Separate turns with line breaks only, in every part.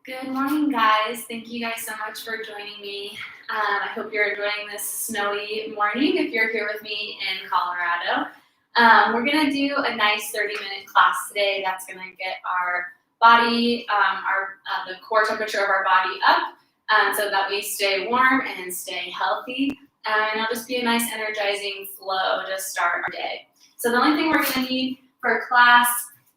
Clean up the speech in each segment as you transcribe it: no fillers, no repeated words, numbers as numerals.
Good morning, guys. Thank you guys so much for joining me. I hope you're enjoying this snowy morning if you're here with me in Colorado. We're going to do a nice 30-minute class today that's going to get our body, the core temperature of our body up so that we stay warm and stay healthy. And it'll just be a nice energizing flow to start our day. So the only thing we're going to need for class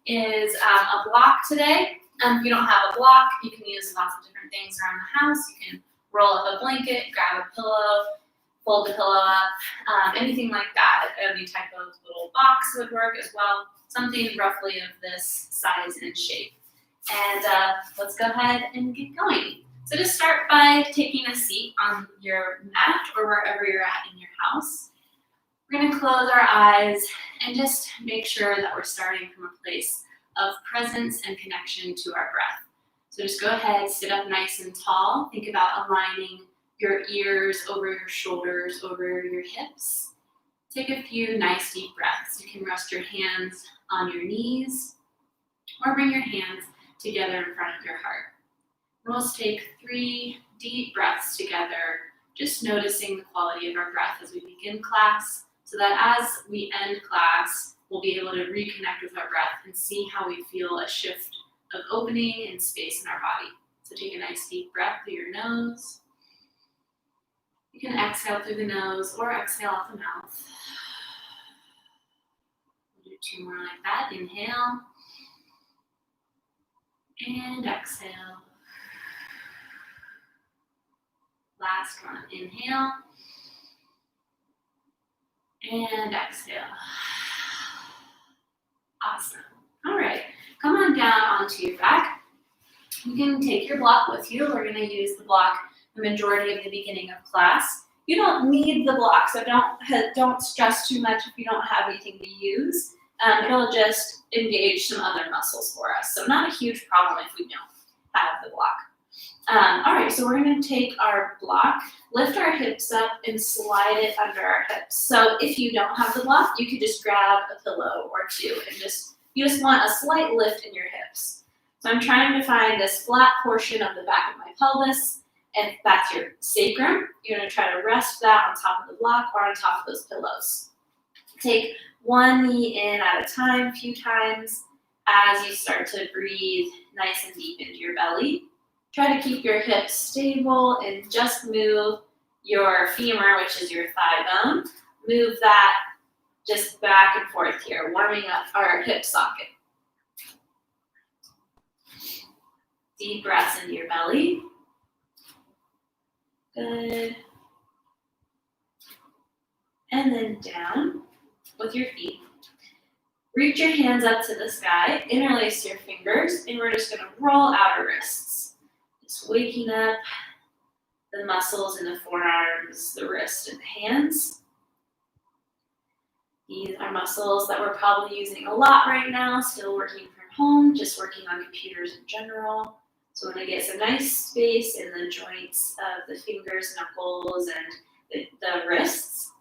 is a block today. If you don't have a block, you can use lots of different things around the house. You can roll up a blanket, grab a pillow, fold the pillow up, anything like that. Any type of little box would work as well. Something roughly of this size and shape. And let's go ahead and get going. So just start by taking a seat on your mat or wherever you're at in your house. We're going to close our eyes and just make sure that we're starting from a place of presence and connection to our breath. So just go ahead, sit up nice and tall. Think about aligning your ears over your shoulders, over your hips. Take a few nice deep breaths. You can rest your hands on your knees or bring your hands together in front of your heart. We'll just take 3 deep breaths together, just noticing the quality of our breath as we begin class, so that as we end class, we'll be able to reconnect with our breath and see how we feel a shift of opening and space in our body. So take a nice deep breath through your nose. You can exhale through the nose or exhale out the mouth. We'll do 2 more like that. Inhale and exhale. Last one. Inhale and exhale. Awesome. All right, come on down onto your back. You can take your block with you. We're going to use the block the majority of the beginning of class. You don't need the block, so don't stress too much if you don't have anything to use. It'll just engage some other muscles for us. So not a huge problem if we don't have the block. All right, so we're going to take our block, lift our hips up, and slide it under our hips. So if you don't have the block, you could just grab a pillow or 2 and you just want a slight lift in your hips. So I'm trying to find this flat portion of the back of my pelvis, and that's your sacrum. You're going to try to rest that on top of the block or on top of those pillows. Take 1 knee in at a time, a few times, as you start to breathe nice and deep into your belly. Try to keep your hips stable and just move your femur, which is your thigh bone. Move that just back and forth here, warming up our hip socket. Deep breaths into your belly. Good. And then down with your feet. Reach your hands up to the sky, interlace your fingers, and we're just going to roll out our wrists. Just waking up the muscles in the forearms, the wrist, and the hands. These are muscles that we're probably using a lot right now, still working from home, just working on computers in general. So we're going to get some nice space in the joints of the fingers, knuckles, and the wrists.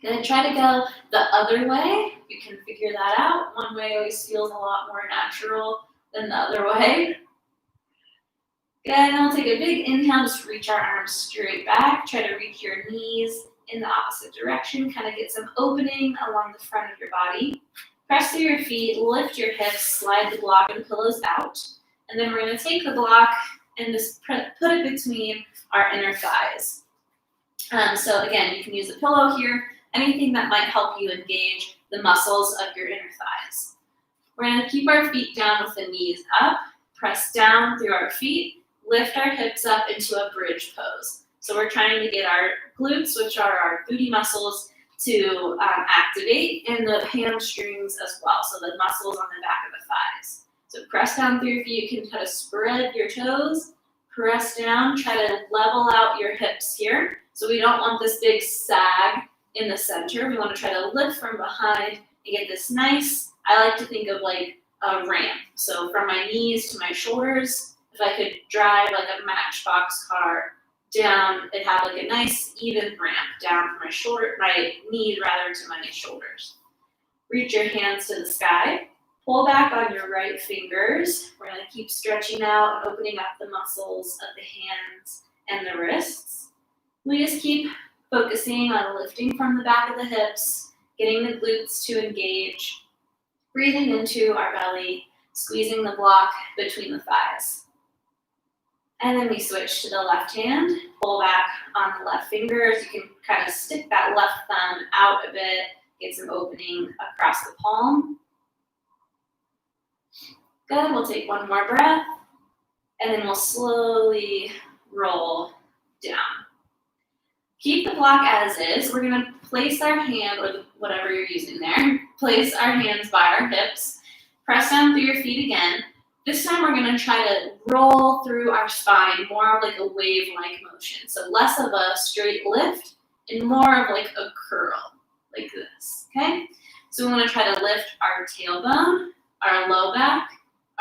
Going to try to go the other way. You can figure that out. One way always feels a lot more natural than the other way. Good, and we'll take a big inhale, just reach our arms straight back. Try to reach your knees in the opposite direction. Kind of get some opening along the front of your body. Press through your feet, lift your hips, slide the block and pillows out. And then we're going to take the block and just put it between our inner thighs. So again, you can use a pillow here, anything that might help you engage the muscles of your inner thighs. We're going to keep our feet down with the knees up, press down through our feet, lift our hips up into a bridge pose. So we're trying to get our glutes, which are our booty muscles, to activate, and the hamstrings as well, so the muscles on the back of the thighs. So press down through your feet. You can kind of spread your toes, press down, try to level out your hips here. So we don't want this big sag in the center. We want to try to lift from behind and get this nice, I like to think of like a ramp. So from my knees to my shoulders, if I could drive like a Matchbox car down, it'd have like a nice even ramp down from my knees rather to my shoulders. Reach your hands to the sky. Pull back on your right fingers. We're going to keep stretching out and opening up the muscles of the hands and the wrists. We just keep focusing on lifting from the back of the hips, getting the glutes to engage, breathing into our belly, squeezing the block between the thighs. And then we switch to the left hand, pull back on the left fingers. You can kind of stick that left thumb out a bit, get some opening across the palm. Good, we'll take one more breath, and then we'll slowly roll down. Keep the block as is. We're gonna place our hand, or whatever you're using there, place our hands by our hips, press down through your feet again. This time we're gonna try to roll through our spine, more of like a wave-like motion. So less of a straight lift and more of like a curl, like this, okay? So we wanna try to lift our tailbone, our low back,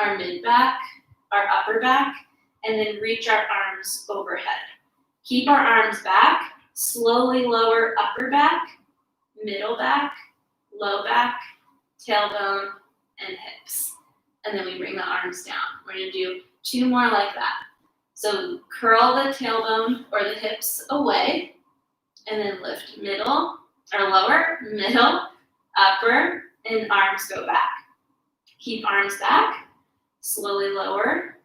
our mid back, our upper back, and then reach our arms overhead. Keep our arms back, slowly lower upper back, middle back, low back, tailbone, and hips. And then we bring the arms down. We're gonna do 2 more like that. So curl the tailbone or the hips away, and then lift middle, or lower, middle, upper, and arms go back. Keep arms back, slowly lower,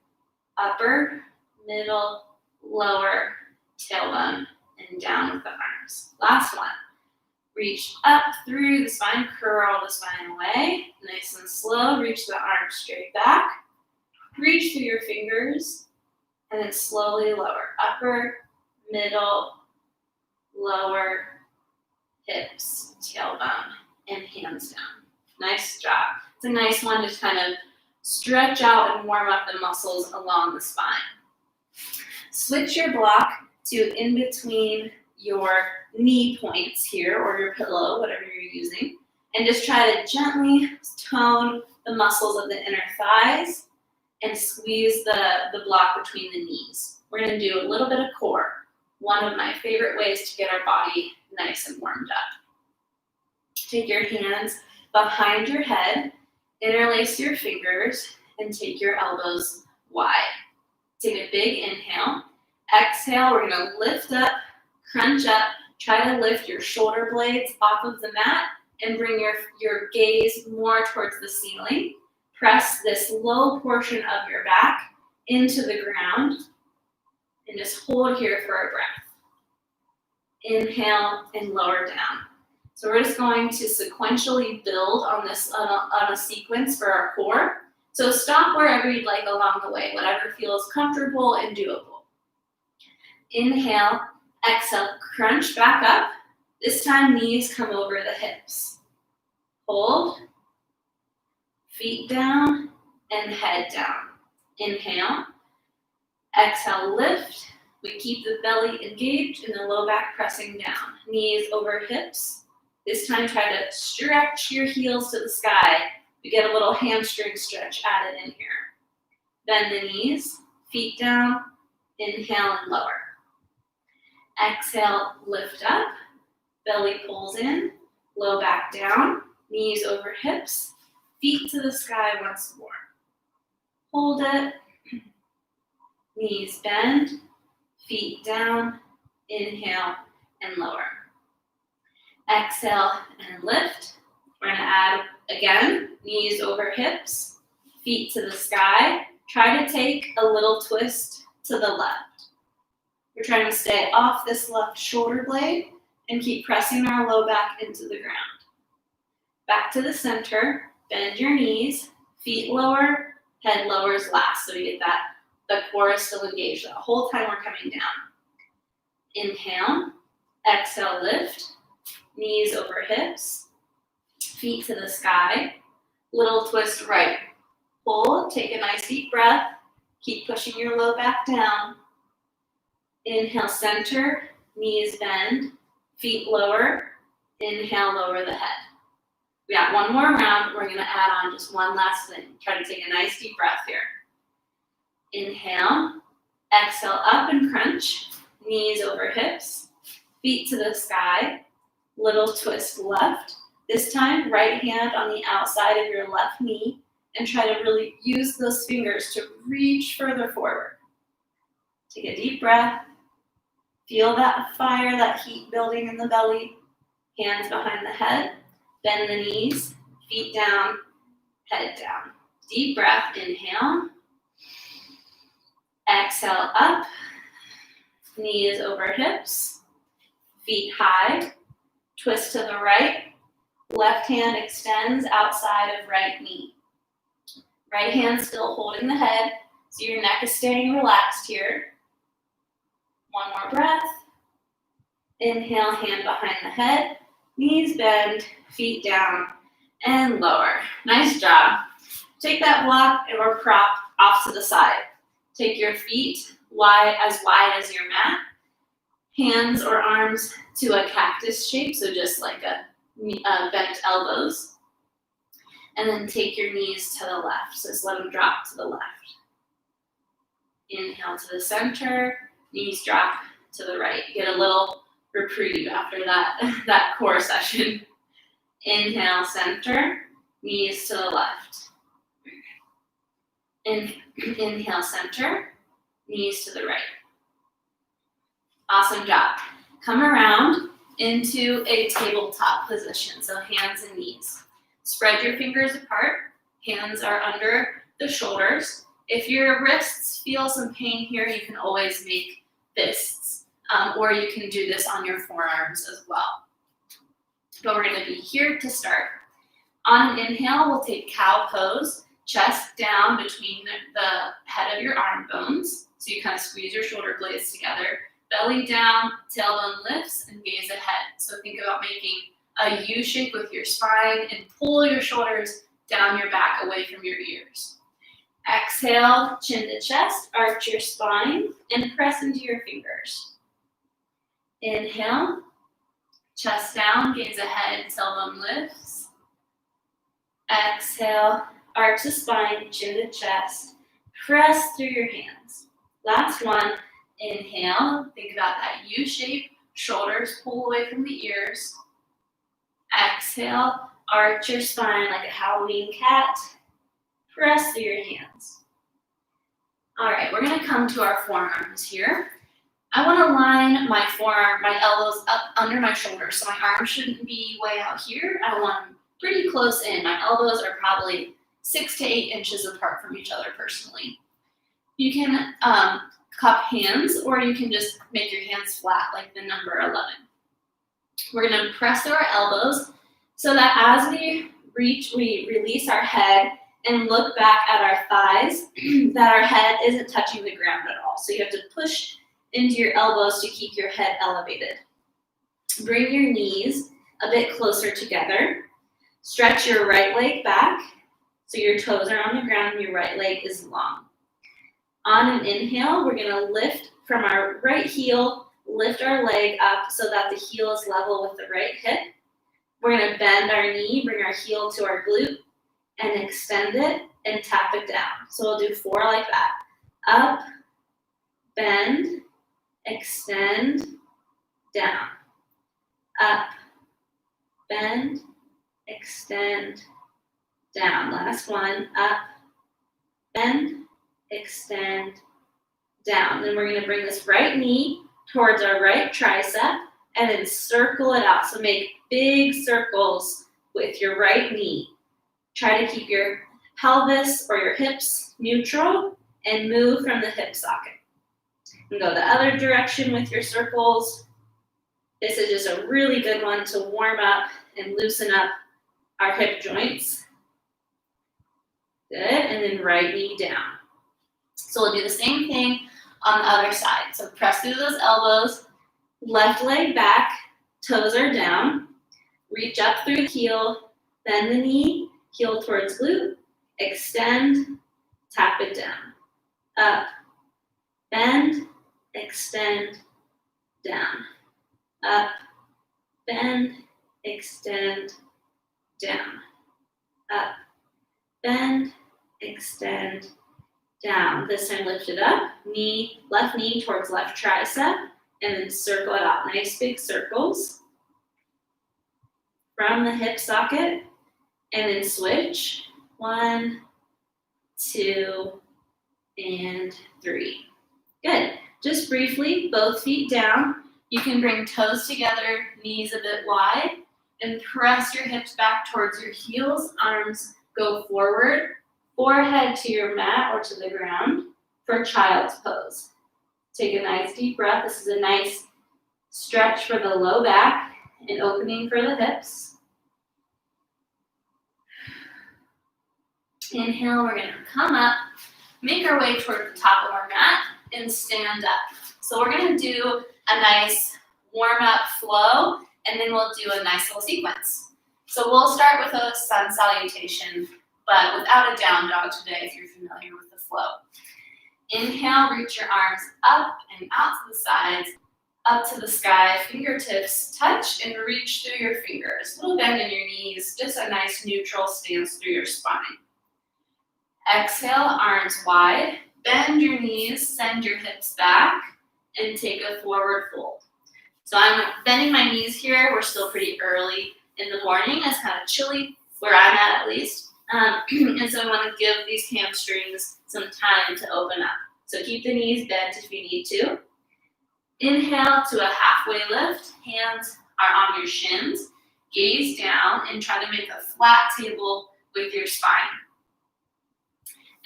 upper, middle, lower, tailbone, and down with the arms. Last one. Reach up through the spine, curl the spine away. Nice and slow, reach the arms straight back. Reach through your fingers, and then slowly lower. Upper, middle, lower, hips, tailbone, and hands down. Nice job. It's a nice one to kind of stretch out and warm up the muscles along the spine. Switch your block to in between your knee points here, or your pillow, whatever you're using, and just try to gently tone the muscles of the inner thighs and squeeze the block between the knees. We're gonna do a little bit of core, one of my favorite ways to get our body nice and warmed up. Take your hands behind your head, interlace your fingers, and take your elbows wide. Take a big inhale. Exhale, we're gonna lift up, crunch up, try to lift your shoulder blades off of the mat and bring your gaze more towards the ceiling. Press this low portion of your back into the ground and just hold here for a breath. Inhale and lower down. So we're just going to sequentially build on this on a sequence for our core. So stop wherever you'd like along the way, whatever feels comfortable and doable. Inhale, exhale, crunch back up. This time knees come over the hips. Hold, feet down, and head down. Inhale, exhale, lift. We keep the belly engaged and the low back pressing down. Knees over hips. This time try to stretch your heels to the sky. We get a little hamstring stretch added in here. Bend the knees, feet down, inhale and lower. Exhale, lift up, belly pulls in, low back down, knees over hips, feet to the sky once more. Hold it, knees bend, feet down, inhale and lower. Exhale and lift. We're gonna add again, knees over hips, feet to the sky. Try to take a little twist to the left. We're trying to stay off this left shoulder blade and keep pressing our low back into the ground. Back to the center, bend your knees, feet lower, head lowers last. So you get the core is still engaged the whole time we're coming down. Inhale, exhale, lift, knees over hips, feet to the sky, little twist right. Hold, take a nice deep breath, keep pushing your low back down. Inhale, center, knees bend, feet lower, inhale, lower the head. We got one more round, we're gonna add on just one last thing. Try to take a nice deep breath here. Inhale, exhale, up and crunch, knees over hips, feet to the sky, little twist left. This time, right hand on the outside of your left knee, and try to really use those fingers to reach further forward. Take a deep breath. Feel that fire, that heat building in the belly. Hands behind the head. Bend the knees. Feet down. Head down. Deep breath. Inhale. Exhale up. Knees over hips. Feet high. Twist to the right. Left hand extends outside of right knee. Right hand still holding the head, so your neck is staying relaxed here. One more breath. Inhale, hand behind the head. Knees bend, feet down, and lower. Nice job. Take that block or prop off to the side. Take your feet wide as your mat. Hands or arms to a cactus shape, so just like a bent elbows. And then take your knees to the left, so just let them drop to the left. Inhale to the center, knees drop to the right. You get a little reprieve after that core session. Inhale, center, knees to the left. Inhale, center, knees to the right. Awesome job. Come around into a tabletop position, so hands and knees. Spread your fingers apart. Hands are under the shoulders. If your wrists feel some pain here, you can always make fists, or you can do this on your forearms as well. But we're going to be here to start. On an inhale, we'll take cow pose, chest down between the head of your arm bones, so you kind of squeeze your shoulder blades together. Belly down, tailbone lifts, and gaze ahead. So think about making a U shape with your spine and pull your shoulders down your back away from your ears. Exhale, chin to chest, arch your spine, and press into your fingers. Inhale, chest down, gaze ahead, tailbone lifts. Exhale, arch the spine, chin to chest, press through your hands. Last one. Inhale, think about that U shape, shoulders pull away from the ears. Exhale, arch your spine like a Halloween cat. Press through your hands. All right, we're gonna come to our forearms here. I wanna line my elbows up under my shoulders, so my arms shouldn't be way out here. I want them pretty close in. My elbows are probably 6 to 8 inches apart from each other personally. You can cup hands, or you can just make your hands flat like the number 11. We're going to press through our elbows so that as we reach, we release our head and look back at our thighs, that our head isn't touching the ground at all. So you have to push into your elbows to keep your head elevated. Bring your knees a bit closer together. Stretch your right leg back so your toes are on the ground and your right leg is long. On an inhale, we're gonna lift from our right heel, lift our leg up so that the heel is level with the right hip. We're gonna bend our knee, bring our heel to our glute, and extend it and tap it down. So we'll do 4 like that. Up, bend, extend, down. Up, bend, extend, down. Last one, up, bend, extend, down. Then we're going to bring this right knee towards our right tricep and then circle it out. So make big circles with your right knee. Try to keep your pelvis or your hips neutral and move from the hip socket. And go the other direction with your circles. This is just a really good one to warm up and loosen up our hip joints. Good, and then right knee down. So we'll do the same thing on the other side. So press through those elbows, left leg back, toes are down, reach up through the heel, bend the knee, heel towards glute, extend, tap it down. Up, bend, extend, down. Up, bend, extend, down. Up, bend, extend, down. This time lift it up, left knee towards left tricep, and then circle it out. Nice big circles from the hip socket, and then switch. 1, 2, and 3. Good. Just briefly, both feet down. You can bring toes together, knees a bit wide, and press your hips back towards your heels. Arms go forward, forehead to your mat or to the ground for child's pose. Take a nice deep breath. This is a nice stretch for the low back and opening for the hips. Inhale, we're gonna come up, make our way toward the top of our mat, and stand up. So we're gonna do a nice warm-up flow, and then we'll do a nice little sequence. So we'll start with a sun salutation, but without a down dog today if you're familiar with the flow. Inhale, reach your arms up and out to the sides, up to the sky, fingertips touch and reach through your fingers. A little bend in your knees, just a nice neutral stance through your spine. Exhale, arms wide, bend your knees, send your hips back, and take a forward fold. So I'm bending my knees here. We're still pretty early in the morning. It's kind of chilly where I'm at least. And so I want to give these hamstrings some time to open up. So keep the knees bent if you need to. Inhale to a halfway lift. Hands are on your shins. Gaze down and try to make a flat table with your spine.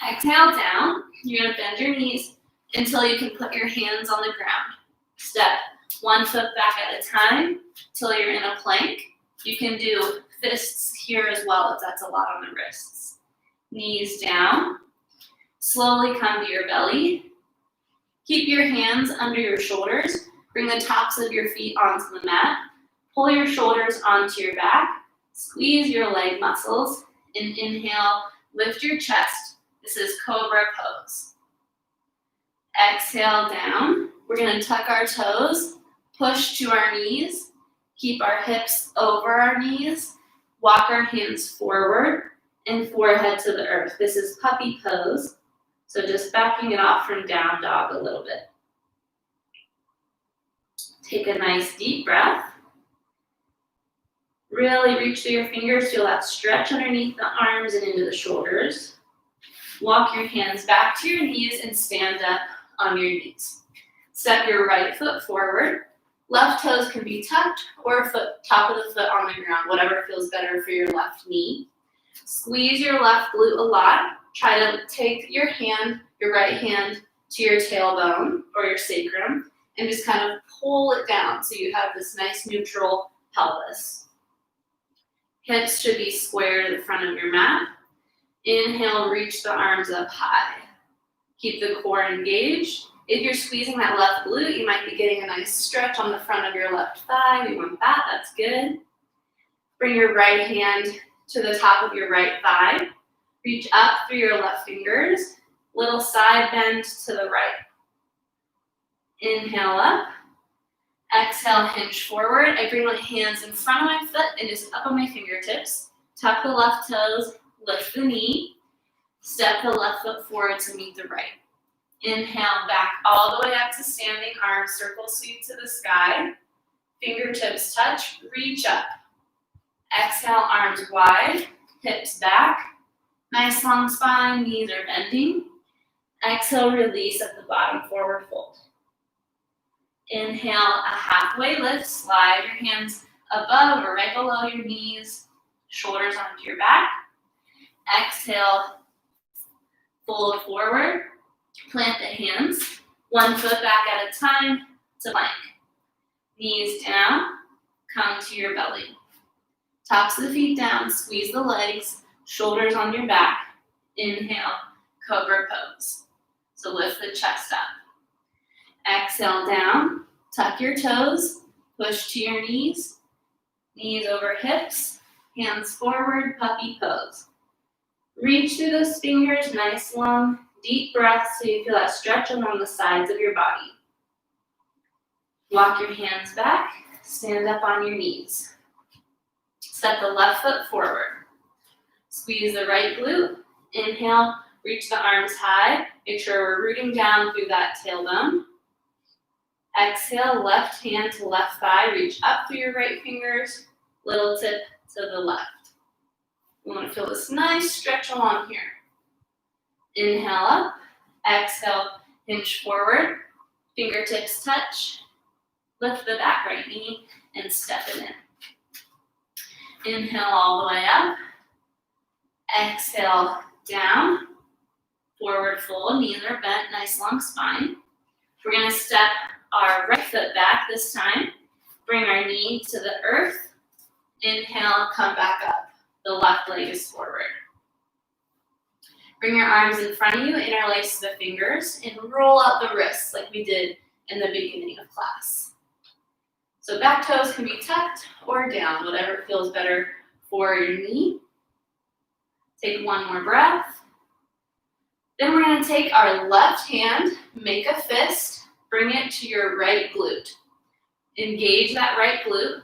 Exhale down. You're going to bend your knees until you can put your hands on the ground. Step one foot back at a time till you're in a plank. You can do fists here as well if that's a lot on the wrists. Knees down. Slowly come to your belly. Keep your hands under your shoulders. Bring the tops of your feet onto the mat. Pull your shoulders onto your back. Squeeze your leg muscles. And inhale, lift your chest. This is Cobra Pose. Exhale down. We're going to tuck our toes, push to our knees, keep our hips over our knees, walk our hands forward and forehead to the earth. This is puppy pose. So just backing it off from down dog a little bit. Take a nice deep breath. Really reach through your fingers, feel that stretch underneath the arms and into the shoulders. Walk your hands back to your knees and stand up on your knees. Step your right foot forward. Left toes can be tucked or top of the foot on the ground, whatever feels better for your left knee. Squeeze your left glute a lot. Try to take your right hand to your tailbone or your sacrum and just kind of pull it down so you have this nice neutral pelvis. Hips should be square to the front of your mat. Inhale, reach the arms up high. Keep the core engaged. If you're squeezing that left glute, you might be getting a nice stretch on the front of your left thigh. We want that, that's good. Bring your right hand to the top of your right thigh. Reach up through your left fingers. Little side bend to the right. Inhale up. Exhale, hinge forward. I bring my hands in front of my foot and just up on my fingertips. Tuck the left toes, lift the knee. Step the left foot forward to meet the right. Inhale, back all the way up to standing, arms circle sweep to the sky. Fingertips touch, reach up. Exhale, arms wide, hips back. Nice long spine, knees are bending. Exhale, release at the bottom, forward fold. Inhale, a halfway lift, slide your hands above or right below your knees, shoulders onto your back. Exhale, fold forward, plant the hands, one foot back at a time to plank. Knees down, come to your belly. Tops of the feet down, squeeze the legs, shoulders on your back. Inhale, Cobra Pose. So lift the chest up. Exhale down, tuck your toes, push to your knees over hips, hands forward, puppy pose. Reach through those fingers, nice long, deep breath so you feel that stretch along the sides of your body. Walk your hands back, stand up on your knees. Step the left foot forward. Squeeze the right glute. Inhale, reach the arms high. Make sure we're rooting down through that tailbone. Exhale, left hand to left thigh. Reach up through your right fingers. Little tip to the left. We want to feel this nice stretch along here. Inhale up. Exhale, hinge forward. Fingertips touch. Lift the back right knee and step it in. Inhale all the way up. Exhale down. Forward fold, knees are bent, nice long spine. We're gonna step our right foot back this time. Bring our knee to the earth. Inhale, come back up. The left leg is forward. Bring your arms in front of you, interlace the fingers, and roll out the wrists like we did in the beginning of class. So back toes can be tucked or down, whatever feels better for your knee. Take one more breath. Then we're going to take our left hand, make a fist, bring it to your right glute. Engage that right glute.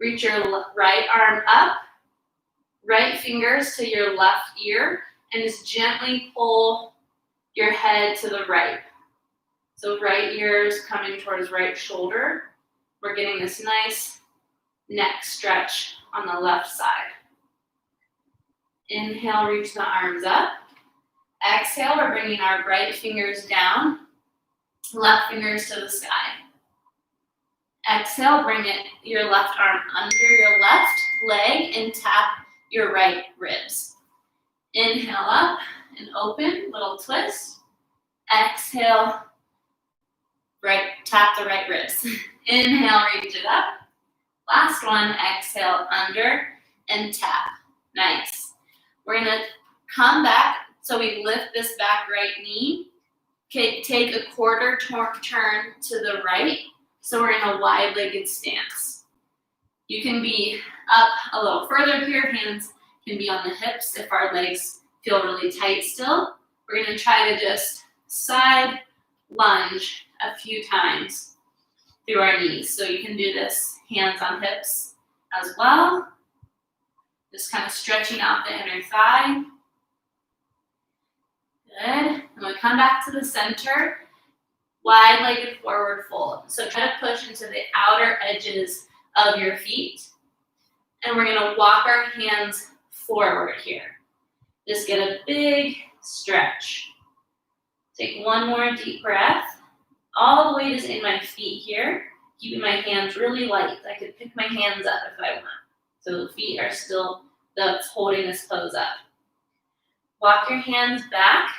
Reach your right arm up, right fingers to your left ear, and just gently pull your head to the right. So right ear is coming towards right shoulder. We're getting this nice neck stretch on the left side. Inhale, reach the arms up. Exhale, we're bringing our right fingers down, left fingers to the sky. Exhale, bring your left arm under your left leg and tap your right ribs. Inhale up and open, little twist. Exhale, tap the right ribs. Inhale, reach it up. Last one, exhale, under and tap. Nice. We're gonna come back. So we lift this back right knee. Okay, take a quarter turn to the right. So we're in a wide-legged stance. You can be up a little further here. Hands can be on the hips if our legs feel really tight still. We're gonna try to just side lunge a few times through our knees. So you can do this hands on hips as well. Just kind of stretching out the inner thigh. Good. And we come back to the center, wide-legged forward fold. So try to push into the outer edges of your feet. And we're gonna walk our hands forward here. Just get a big stretch. Take one more deep breath. All the weight is in my feet here, keeping my hands really light. I could pick my hands up if I want. So the feet are still that's holding this pose up. Walk your hands back.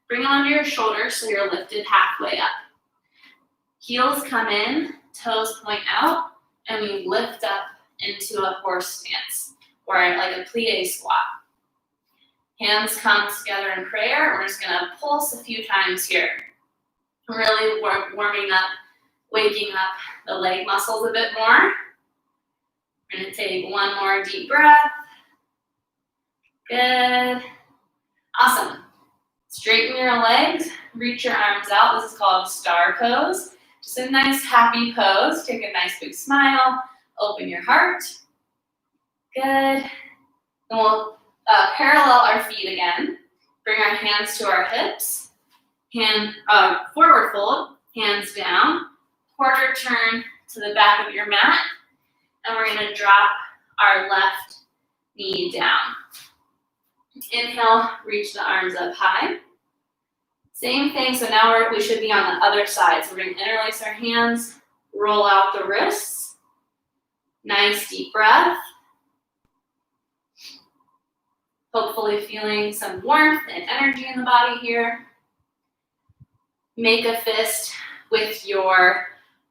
Bring them under your shoulders so you're lifted halfway up. Heels come in, toes point out, and we lift up into a horse stance, or like a plie squat. Hands come together in prayer. We're just gonna pulse a few times here. Really warming up, waking up the leg muscles a bit more. We're gonna take one more deep breath. Good. Awesome. Straighten your legs, reach your arms out. This is called star pose. Just a nice happy pose. Take a nice big smile. Open your heart. Good. And we'll parallel our feet again. Bring our hands to our hips. Forward fold, hands down. Quarter turn to the back of your mat. And we're going to drop our left knee down. Inhale, reach the arms up high. Same thing, so now we should be on the other side. So we're going to interlace our hands, roll out the wrists. Nice deep breath. Hopefully feeling some warmth and energy in the body here. Make a fist with your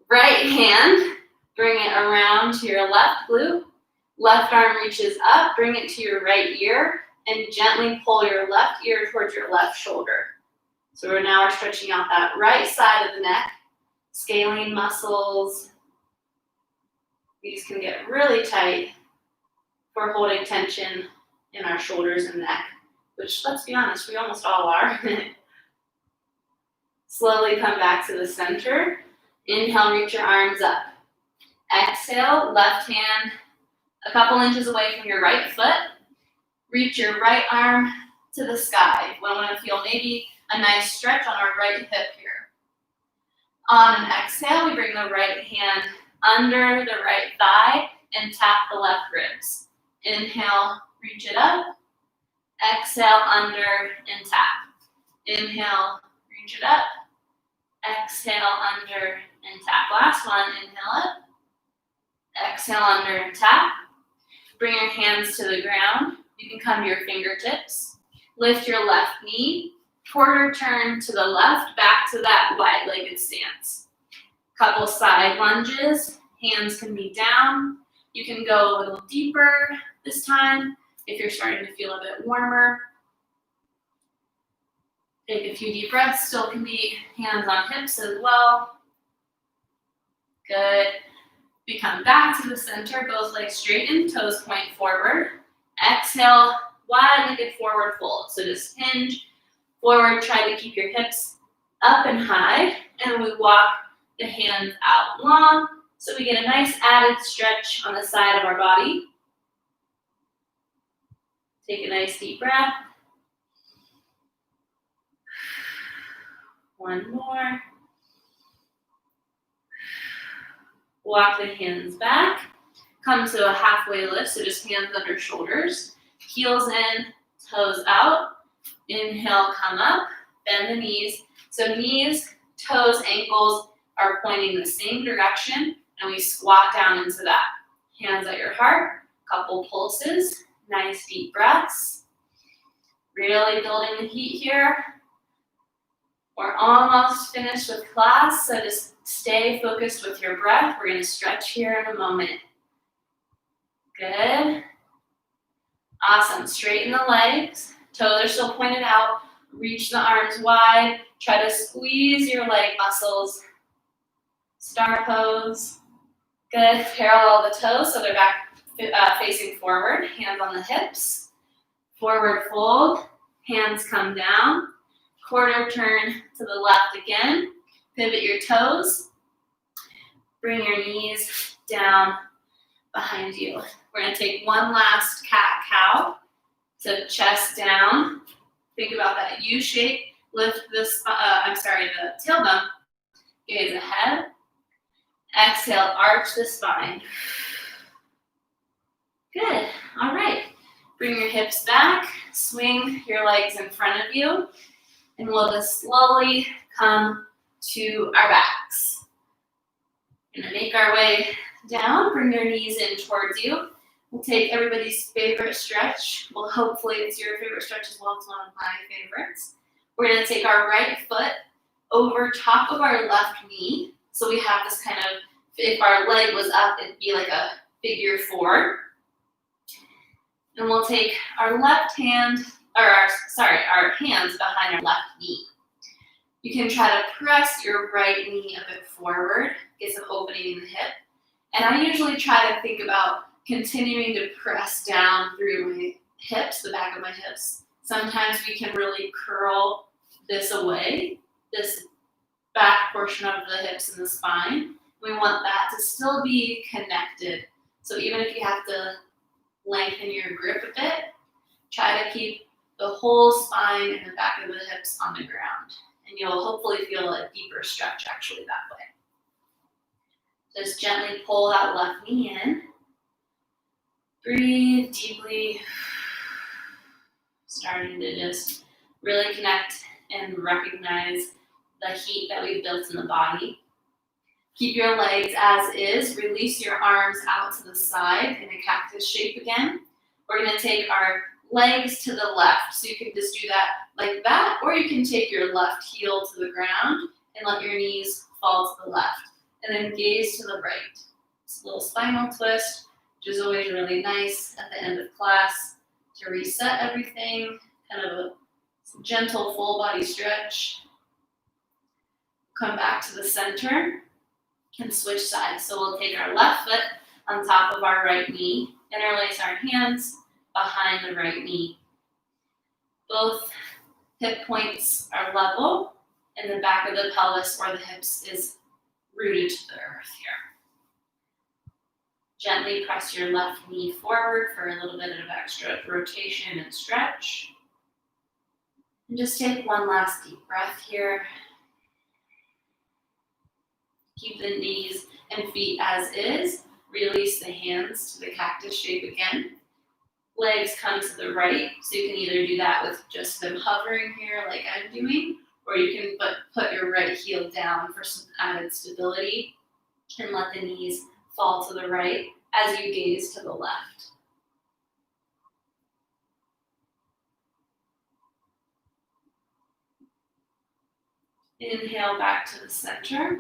right hand. Bring it around to your left glute. Left arm reaches up, bring it to your right ear, and gently pull your left ear towards your left shoulder. So we're stretching out that right side of the neck, scalene muscles. These can get really tight for holding tension in our shoulders and neck, which, let's be honest, we almost all are. Slowly come back to the center. Inhale, reach your arms up. Exhale, left hand a couple inches away from your right foot. Reach your right arm to the sky. We want to feel maybe a nice stretch on our right hip here. On an exhale, we bring the right hand under the right thigh and tap the left ribs. Inhale, reach it up. Exhale, under and tap. Inhale, reach it up. Exhale, under and tap. Last one, inhale up. Exhale, under and tap. Bring your hands to the ground. You can come to your fingertips. Lift your left knee. Quarter turn to the left, back to that wide-legged stance. Couple side lunges. Hands can be down. You can go a little deeper this time if you're starting to feel a bit warmer. Take a few deep breaths. Still can be hands on hips as well. Good. We come back to the center, both legs straighten, toes point forward. Exhale, wide-legged forward fold. So just hinge forward, try to keep your hips up and high, and we walk the hands out long, so we get a nice added stretch on the side of our body. Take a nice deep breath. One more. Walk the hands back. Come to a halfway lift, so just hands under shoulders. Heels in, toes out. Inhale, come up, bend the knees. So knees, toes, ankles are pointing the same direction, and we squat down into that. Hands at your heart, couple pulses, nice deep breaths. Really building the heat here. We're almost finished with class, so just stay focused with your breath. We're going to stretch here in a moment. Good. Awesome. Straighten the legs. Toes are still pointed out. Reach the arms wide. Try to squeeze your leg muscles. Star pose. Good. Parallel the toes so they're back facing forward. Hands on the hips. Forward fold. Hands come down. Quarter turn to the left again. Pivot your toes. Bring your knees down behind you. We're going to take one last cat-cow. So chest down. Think about that U shape. Lift the tailbone. Gaze ahead. Exhale, arch the spine. Good. All right. Bring your hips back. Swing your legs in front of you. And we'll just slowly come to our backs. We're going to make our way down. Bring your knees in towards you. We'll take everybody's favorite stretch. Well, hopefully it's your favorite stretch as well. It's one of my favorites. We're going to take our right foot over top of our left knee. So we have this kind of, if our leg was up, it'd be like a figure four. And we'll take our left hand, our hands behind our left knee. You can try to press your right knee a bit forward, get some opening in the hip. And I usually try to think about continuing to press down through my hips, the back of my hips. Sometimes we can really curl this away, this back portion of the hips and the spine. We want that to still be connected. So even if you have to lengthen your grip a bit, try to keep the whole spine and the back of the hips on the ground. And you'll hopefully feel a deeper stretch actually that way. Just gently pull that left knee in. Breathe deeply. Starting to just really connect and recognize the heat that we've built in the body. Keep your legs as is. Release your arms out to the side in a cactus shape again. We're going to take our legs to the left. So you can just do that like that, or you can take your left heel to the ground and let your knees fall to the left. And then gaze to the right. It's a little spinal twist, which is always really nice at the end of class to reset everything. Kind of a gentle full body stretch. Come back to the center and switch sides. So we'll take our left foot on top of our right knee, interlace our hands behind the right knee. Both hip points are level, and the back of the pelvis or the hips is rooted to the earth here. Gently press your left knee forward for a little bit of extra rotation and stretch. And just take one last deep breath here. Keep the knees and feet as is. Release the hands to the cactus shape again. Legs come to the right, so you can either do that with just them hovering here like I'm doing, or you can put your right heel down for some added stability and let the knees fall to the right as you gaze to the left. Inhale back to the center.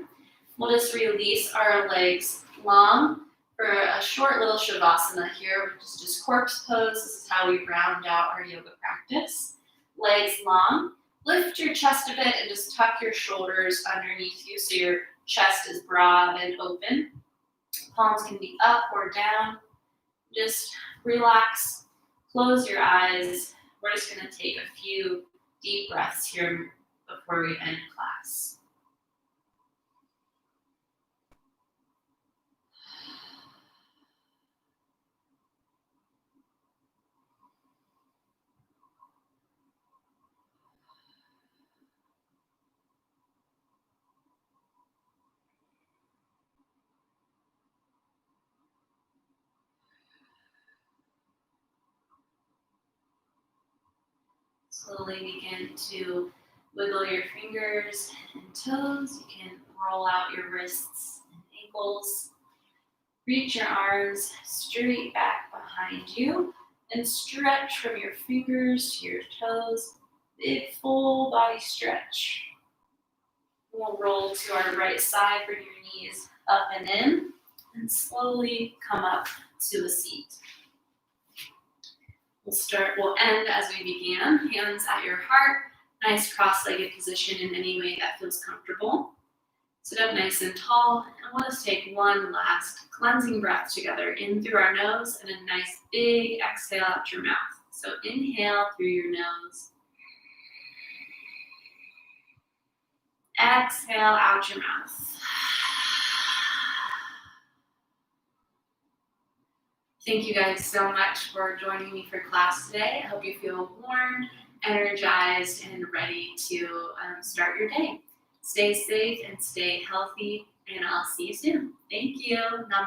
We'll just release our legs long for a short little shavasana here, which is just corpse pose. This is how we round out our yoga practice. Legs long. Lift your chest a bit and just tuck your shoulders underneath you so your chest is broad and open. Palms can be up or down. Just relax. Close your eyes. We're just going to take a few deep breaths here before we end class. Slowly begin to wiggle your fingers and toes. You can roll out your wrists and ankles. Reach your arms straight back behind you and stretch from your fingers to your toes. Big full body stretch. We'll roll to our right side, bring your knees up and in, and slowly come up to a seat. We'll end as we began, hands at your heart, nice cross-legged position in any way that feels comfortable. Sit up nice and tall, and we'll just take one last cleansing breath together, in through our nose, and a nice big exhale out your mouth. So inhale through your nose. Exhale out your mouth. Thank you guys so much for joining me for class today. I hope you feel warm, energized, and ready to start your day. Stay safe and stay healthy, and I'll see you soon. Thank you. Namaste.